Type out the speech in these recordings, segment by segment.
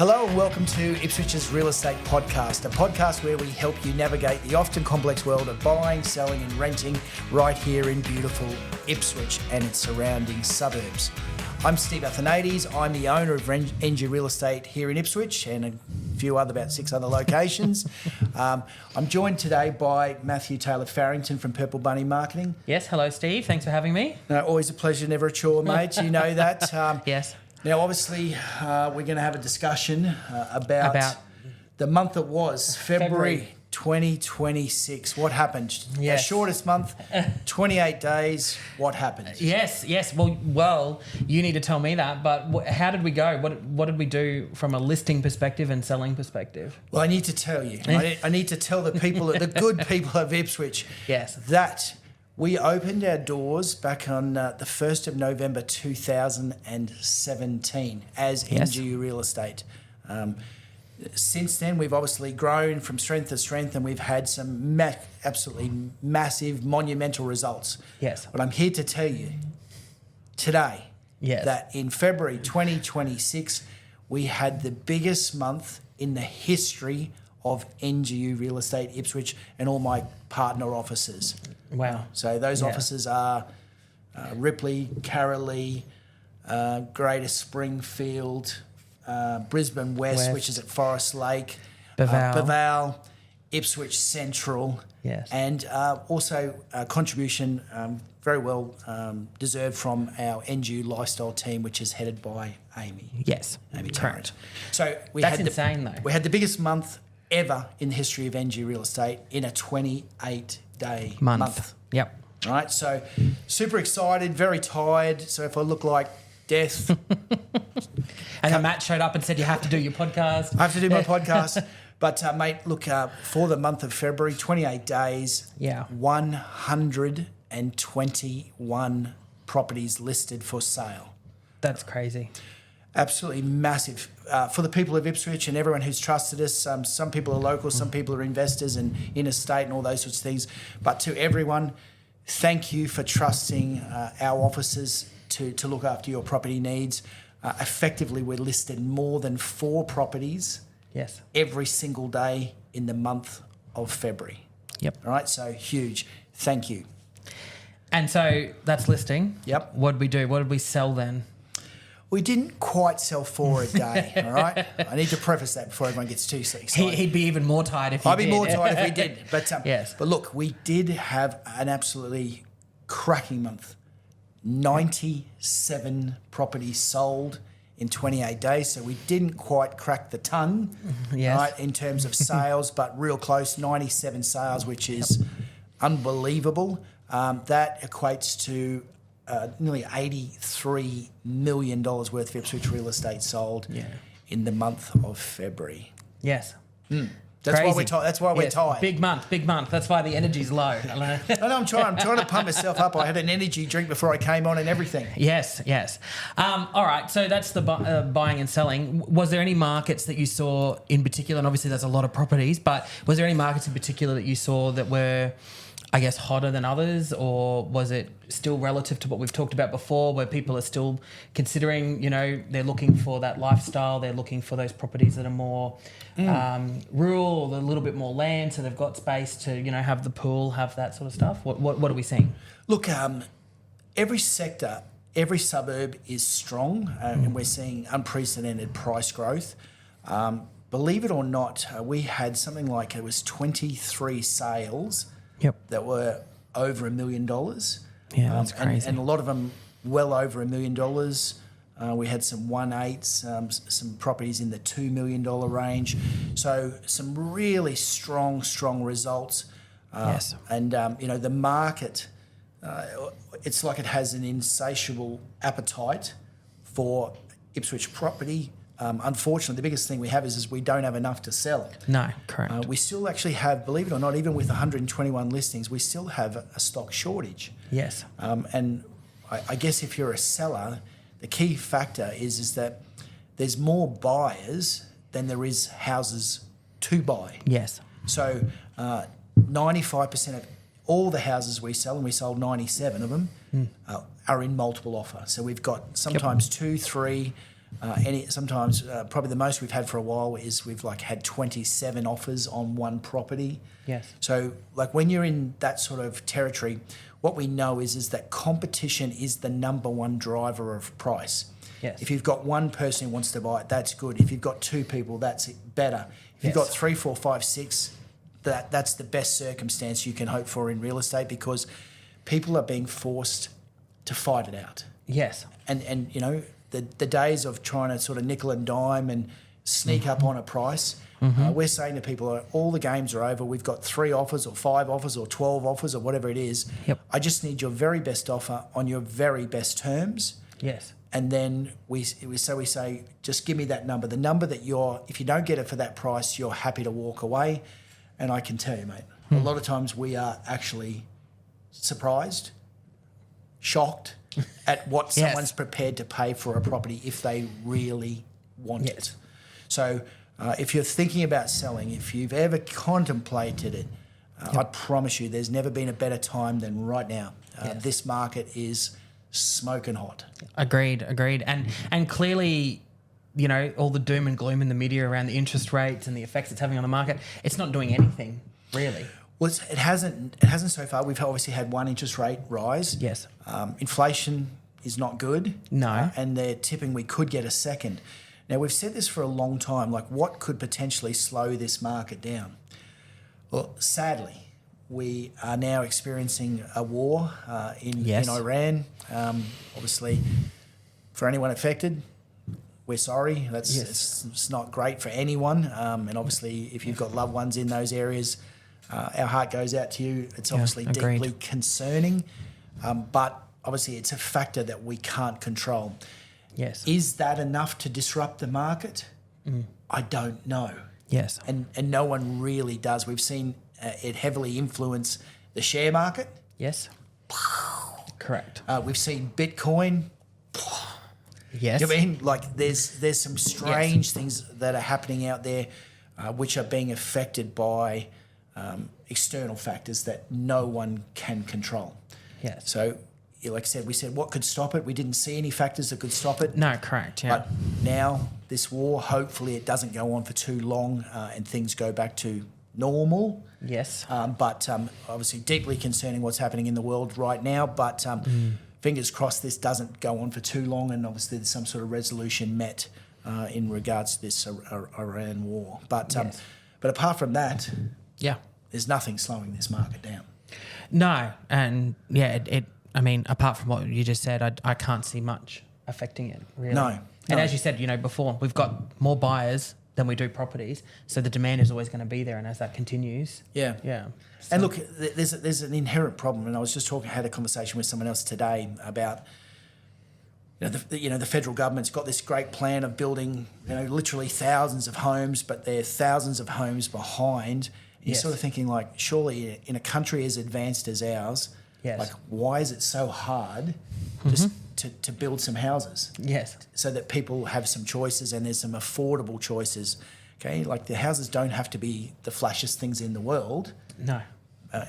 Hello and welcome to Ipswich's Real Estate Podcast, a podcast where we help you navigate the often complex world of buying, selling and renting right here in beautiful Ipswich and its surrounding suburbs. I'm Steve Athanates. I'm the owner of NGU Real Estate here in Ipswich and a few other, about 6 other locations. I'm joined today by Matthew Taylor-Farrington from Purple Bunny Marketing. Yes, hello Steve. Thanks for having me. Always a pleasure, never a chore, mate. You know that. Yes. Now, obviously, we're going to have a discussion about the month that was, February 2026. What happened? Yes. Our shortest month, 28 days. What happened? Yes. Well, you need to tell me that, but how did we go? What did we do from a listing perspective and selling perspective? Well, I need to tell you. I need to tell the people, the good people of Ipswich, yes, that we opened our doors back on the 1st of November 2017 as NGU Real Estate. Since then, we've obviously grown from strength to strength and we've had some absolutely massive, monumental results. Yes. But I'm here to tell you today that in February 2026, we had the biggest month in the history of NGU Real Estate Ipswich and all my partner offices. Wow. So those offices are Ripley, Carolee, Greater Springfield, Brisbane West, which is at Forest Lake, Baval, Ipswich Central, and also a contribution very well deserved from our NGU Lifestyle team, which is headed by Amy. Yes, Amy correct. So That's insane, though. We had the biggest month ever in the history of NGU Real Estate in a 28-day month. Yep. Right, so super excited, very tired. So if I look like death. And then Matt showed up and said, you have to do your podcast. I have to do my podcast. But, mate, look, for the month of February, 28 days, 121 properties listed for sale. That's crazy. Absolutely massive. For the people of Ipswich and everyone who's trusted us, some people are local, some people are investors and interstate and all those sorts of things. But to everyone, thank you for trusting our offices to look after your property needs. Effectively, we're listed more than 4 properties every single day in the month of February. Yep. All right, so huge. Thank you. And so that's listing. Yep. What did we do? What did we sell then? We didn't quite sell 4 a day, all right? I need to preface that before everyone gets too excited. He'd be even more tired if he did. I'd be more tired if we did. But, yes. But look, we did have an absolutely cracking month. 97 properties sold in 28 days. So we didn't quite crack the ton, right, in terms of sales, but real close, 97 sales, which is unbelievable. That equates to nearly $83 million worth of Ipswich real estate sold in the month of February. Yes. That's why we're tired. That's why we're tired. Big month. That's why the energy's low. I know, I'm trying to pump myself up. I had an energy drink before I came on and everything. Yes. All right, so that's the buying and selling. Was there any markets that you saw in particular, and obviously there's a lot of properties, but was there any markets in particular that you saw that were, I guess, hotter than others, or was it still relative to what we've talked about before, where people are still considering, they're looking for that lifestyle, they're looking for those properties that are more rural, a little bit more land, so they've got space to, have the pool, have that sort of stuff? What are we seeing? Look, every sector, every suburb is strong, and we're seeing unprecedented price growth. Believe it or not, we had something like, it was 23 sales that were over $1 million. Yeah, that's crazy. And a lot of them well over $1 million. We had some 1.8s, some properties in the $2 million range. So some really strong results. And, the market, it's like it has an insatiable appetite for Ipswich property. Unfortunately, the biggest thing we have is we don't have enough to sell. No, correct. We still actually have, believe it or not, even with 121 listings, we still have a stock shortage. Yes. And I guess if you're a seller, the key factor is that there's more buyers than there is houses to buy. Yes. So 95% of all the houses we sell, and we sold 97 of them, are in multiple offer. So we've got sometimes 2, 3, Sometimes probably the most we've had for a while is we've like had 27 offers on one property. Yes. So like when you're in that sort of territory, what we know is that competition is the number one driver of price. Yes. If you've got one person who wants to buy it, that's good. If you've got two people, that's better. If you've got 3, 4, 5, 6, that's the best circumstance you can hope for in real estate, because people are being forced to fight it out. Yes. And you know, the days of trying to sort of nickel and dime and sneak up on a price, we're saying to people, all the games are over. We've got 3 offers or 5 offers or 12 offers or whatever it is. Yep. I just need your very best offer on your very best terms. Yes. And then we say, just give me that number. The number that if you don't get it for that price, you're happy to walk away. And I can tell you, mate, a lot of times we are actually surprised, shocked at what someone's prepared to pay for a property if they really want it. So if you're thinking about selling, if you've ever contemplated it, I promise you there's never been a better time than right now. This market is smoking hot. Agreed. And clearly, you know, all the doom and gloom in the media around the interest rates and the effects it's having on the market, it's not doing anything, really. Well, it hasn't so far. We've obviously had one interest rate rise. Yes. Inflation is not good. No. And they're tipping we could get a second. Now, we've said this for a long time, like what could potentially slow this market down? Well, sadly, we are now experiencing a war in Iran. Obviously, for anyone affected, we're sorry. It's not great for anyone. And obviously, if you've got loved ones in those areas, our heart goes out to you. It's obviously deeply concerning. But obviously, it's a factor that we can't control. Yes. Is that enough to disrupt the market? I don't know. Yes. And no one really does. We've seen it heavily influence the share market. Yes. Correct. We've seen Bitcoin. Yes. You know what I mean? Like there's some strange things that are happening out there which are being affected by external factors that no one can control. Yes. So, like I said, we said what could stop it. We didn't see any factors that could stop it. No, correct. Yeah. But now this war, hopefully it doesn't go on for too long and things go back to normal. Yes. But obviously deeply concerning what's happening in the world right now. But fingers crossed this doesn't go on for too long, and obviously there's some sort of resolution met in regards to this Iran war. But but apart from that, there's nothing slowing this market down. No, and I mean, apart from what you just said, I can't see much affecting it, really. No. And as you said, you know, before, we've got more buyers than we do properties, so the demand is always going to be there, and as that continues... Yeah. So. And look, there's an inherent problem, and I was just had a conversation with someone else today about... the federal government's got this great plan of building, literally thousands of homes, but they're thousands of homes behind. You're sort of thinking, like, surely in a country as advanced as ours, like, why is it so hard just to build some houses? Yes. So that people have some choices and there's some affordable choices. Okay, like the houses don't have to be the flashiest things in the world. No.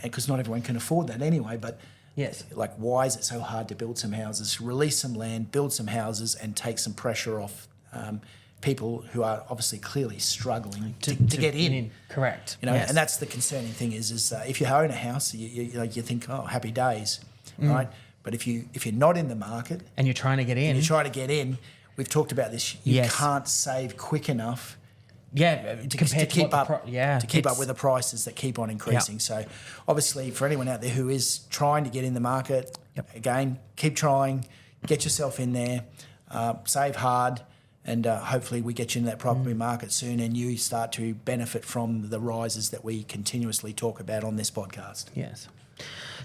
Because not everyone can afford that anyway, but... Yes. Like, why is it so hard to build some houses, release some land, build some houses, and take some pressure off people who are obviously clearly struggling to get in? Correct. And that's the concerning thing is if you own a house, you think, oh, happy days, right? But if you're not in the market and you're trying to get in, we've talked about this. You can't save quick enough. To keep up with the prices that keep on increasing. So, obviously, for anyone out there who is trying to get in the market, again, keep trying, get yourself in there, save hard, and hopefully we get you into that property market soon, and you start to benefit from the rises that we continuously talk about on this podcast. Yes.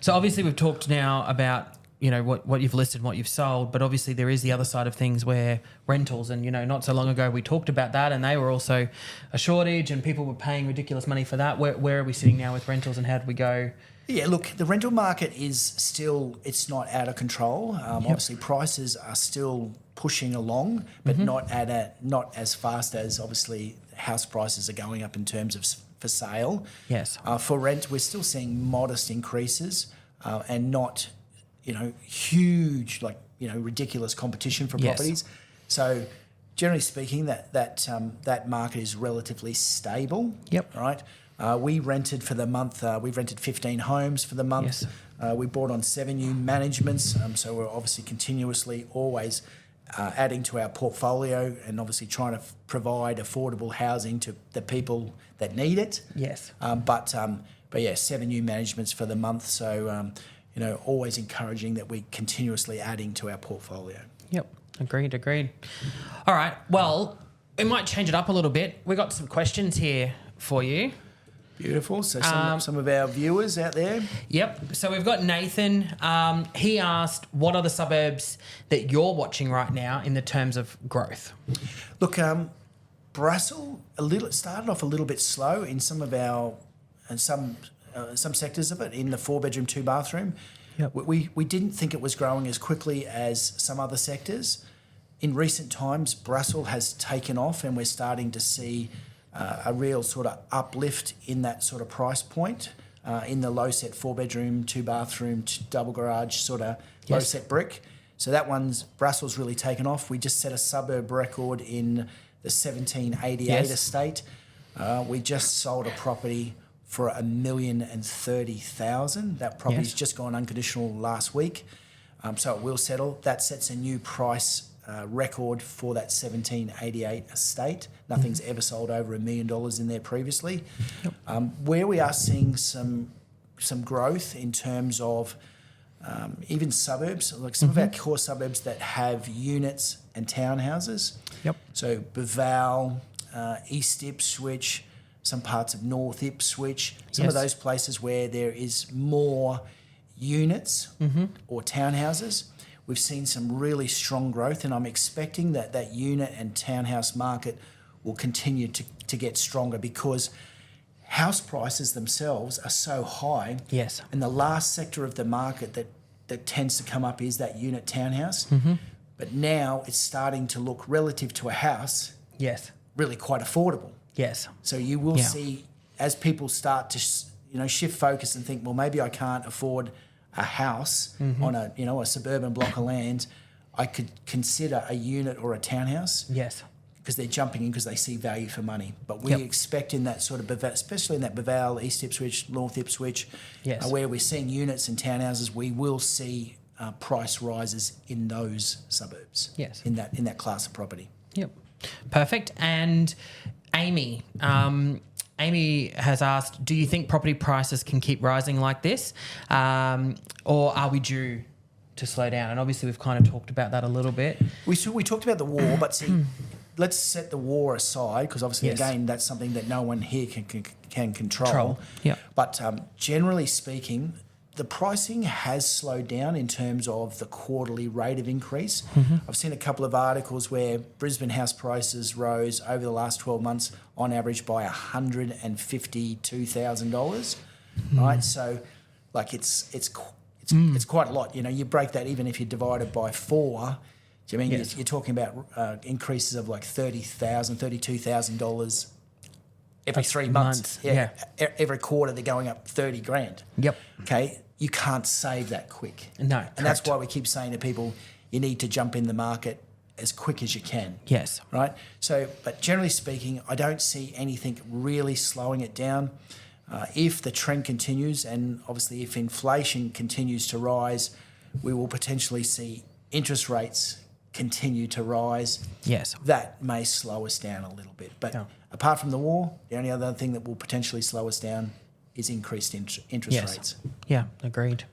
So obviously we've talked now about what you've listed and what you've sold, but obviously there is the other side of things where rentals, and not so long ago we talked about that, and they were also a shortage and people were paying ridiculous money for that. Where are we sitting now with rentals, and how do we go? Yeah, look, the rental market is still, it's not out of control. Obviously prices are still pushing along, but not as fast as obviously house prices are going up in terms of for sale. Yes. For rent, we're still seeing modest increases and not huge, ridiculous competition for properties. So generally speaking, that market is relatively stable. Yep. Right. We rented for the month. We've rented 15 homes for the month. Yes. We brought on 7 new managements. So we're obviously continuously always adding to our portfolio and obviously trying to provide affordable housing to the people that need it. Yes. But yeah, 7 new managements for the month. So always encouraging that we continuously adding to our portfolio. Yep. Agreed. All right. Well, we might change it up a little bit. We got some questions here for you. Beautiful. So some of our viewers out there. Yep. So we've got Nathan. He asked, what are the suburbs that you're watching right now in the terms of growth? Look, Brussels started off a little bit slow in some of our and some sectors of it in the 4-bedroom, 2-bathroom. Yep. We didn't think it was growing as quickly as some other sectors. In recent times, Brussels has taken off, and we're starting to see a real sort of uplift in that sort of price point in the low set 4-bedroom, 2-bathroom, double garage sort of low set brick. So that one's Brussels really taken off. We just set a suburb record in the 1788 estate. We just sold a property for $1,030,000. That property's just gone unconditional last week, so it will settle. That sets a new price record for that 1788 estate. Nothing's ever sold over $1 million in there previously. Where we are seeing some growth in terms of even suburbs, like some of our core suburbs that have units and townhouses. Yep. So Beval, East Ipswich, some parts of North Ipswich, some of those places where there is more units or townhouses. We've seen some really strong growth, and I'm expecting that unit and townhouse market will continue to get stronger because house prices themselves are so high. Yes. And the last sector of the market that tends to come up is that unit townhouse. But now it's starting to look relative to a house really quite affordable. Yes. So you will see as people start to shift focus and think, well, maybe I can't afford a house on a suburban block of land. I could consider a unit or a townhouse. Yes. Because they're jumping in because they see value for money. But we expect in that sort of, especially in that Beval, East Ipswich, North Ipswich, where we're seeing units and townhouses, we will see price rises in those suburbs. Yes. In that class of property. Yep. Perfect. And Amy, Amy has asked, do you think property prices can keep rising like this, or are we due to slow down? And obviously we've kind of talked about that a little bit. We talked about the war, but see, let's set the war aside because obviously, again, that's something that no one here can control. Yeah. But generally speaking, the pricing has slowed down in terms of the quarterly rate of increase. I've seen a couple of articles where Brisbane house prices rose over the last 12 months on average by $152,000. Right, so like it's quite a lot. You break that even if you divide it by 4. Do you mean you're talking about increases of like $30,000, $32,000 every 3 months? Every quarter they're going up $30,000. Yep. Okay, you can't save that quick. No, and that's why we keep saying to people, you need to jump in the market as quick as you can. Yes. Right. So, but generally speaking, I don't see anything really slowing it down. If the trend continues, and obviously if inflation continues to rise, we will potentially see interest rates continue to rise. Yes. That may slow us down a little bit. But apart from the war, the only other thing that will potentially slow us down is increased interest rates. Yeah, agreed.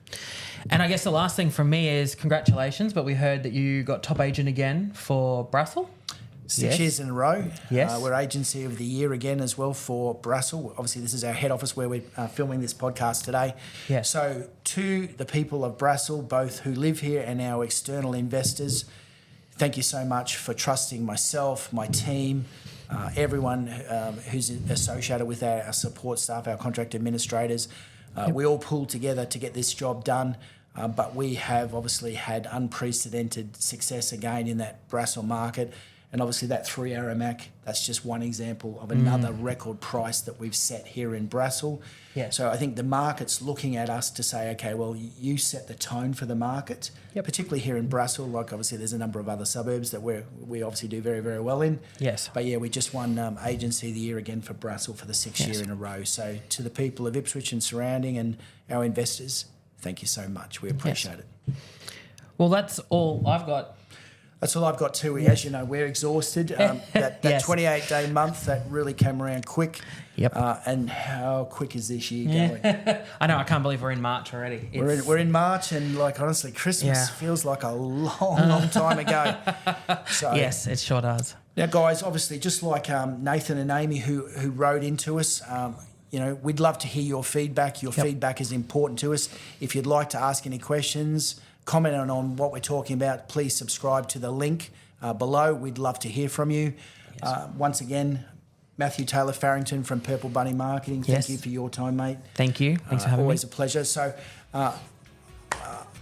And I guess the last thing from me is congratulations, but we heard that you got top agent again for Brussels. 6 years in a row. Yes. We're Agency of the Year again as well for Brussels. Obviously, this is our head office where we're filming this podcast today. Yes. So to the people of Brussels, both who live here and our external investors, thank you so much for trusting myself, my team, everyone who's associated with our support staff, our contract administrators. We all pulled together to get this job done, but we have obviously had unprecedented success again in that Brussels market. And obviously that 3 Aramac, that's just one example of another record price that we've set here in Brassel. Yeah. So I think the market's looking at us to say, okay, well, you set the tone for the market, particularly here in Brassel. Like obviously there's a number of other suburbs that we obviously do very, very well in. Yes. But yeah, we just won Agency of the Year again for Brassel for the 6th year in a row. So to the people of Ipswich and surrounding and our investors, thank you so much. We appreciate it. Well, that's all I've got. That's all I've got too. As you know, we're exhausted. That 28-day month, that really came around quick. Yep. And how quick is this year going? I know. I can't believe we're in March already. We're in March, and like honestly, Christmas feels like a long time ago. So, yes, it sure does. Now, guys, obviously, just like Nathan and Amy who wrote into us, we'd love to hear your feedback. Your feedback is important to us. If you'd like to ask any questions, comment on what we're talking about, please subscribe to the link below. We'd love to hear from you. Yes. Once again, Matthew Taylor-Farrington from Purple Bunny Marketing. Thank you for your time, mate. Thank you. Thanks for having me. Always a pleasure. So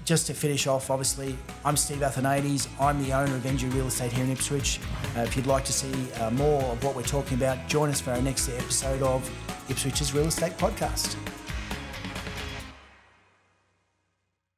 just to finish off, obviously, I'm Steve Athanates. I'm the owner of NGU Real Estate here in Ipswich. If you'd like to see more of what we're talking about, join us for our next episode of Ipswich's Real Estate Podcast.